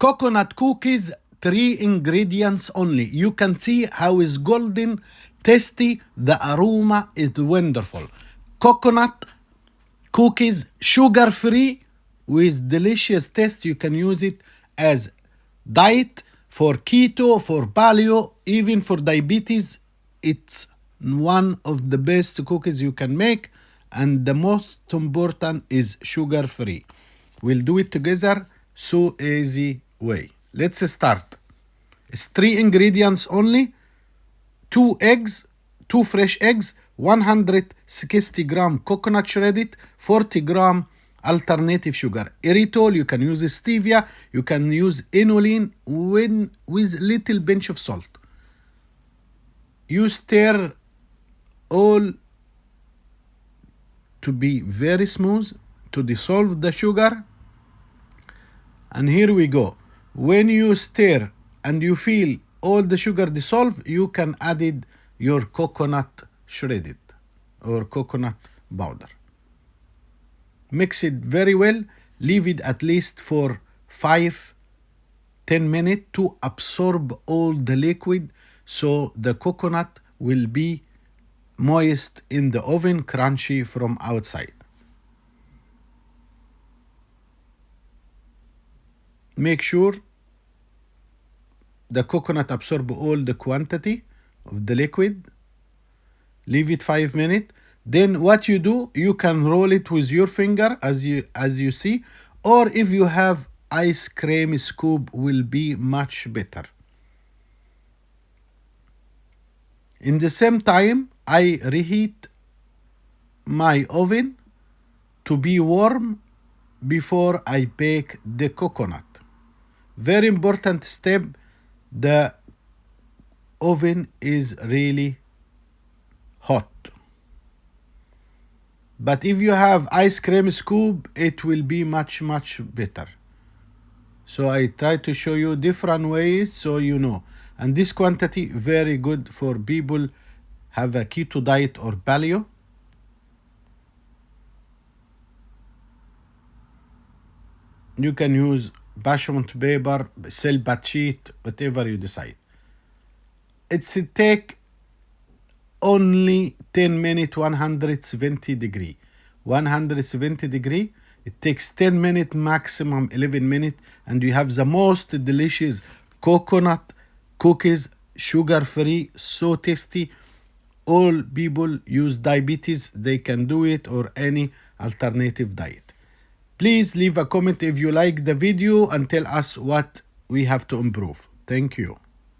Coconut cookies, 3 ingredients only. You can see how is golden, tasty, the aroma is wonderful. Coconut cookies, sugar-free, with delicious taste. You can use it as diet, for keto, for paleo, even for diabetes. It's one of the best cookies you can make, and the most important is sugar-free. We'll do it together, so easy way. Let's start. It's 3 ingredients only: 2 eggs, 2 fresh eggs, 160 gram coconut shredded, 40 gram alternative sugar. Erythritol, you can use Stevia, you can use Inulin with little pinch of salt. You stir all to be very smooth, to dissolve the sugar. And here we go. When you stir and you feel all the sugar dissolve, you can add your coconut shredded or coconut powder. Mix it very well. Leave it at least for 5-10 minutes to absorb all the liquid, so the coconut will be moist in the oven, crunchy from outside. Make sure the coconut absorb all the quantity of the liquid. Leave it 5 minutes. Then what you do, you can roll it with your finger as you see, or if you have ice cream scoop will be much better. In the same time, I reheat my oven to be warm before I bake the coconut. Very important step, the oven is really hot. But if you have ice cream scoop, it will be much better. So I try to show you different ways so you know. And this quantity very good for people have a keto diet or paleo. You can use parchment paper, silk sheet, whatever you decide. It's take only 10 minutes, 170 degree. 170 degree, it takes 10 minutes, maximum 11 minutes, and you have the most delicious coconut cookies, sugar-free, so tasty. All people use diabetes, they can do it, or any alternative diet. Please leave a comment if you like the video and tell us what we have to improve. Thank you.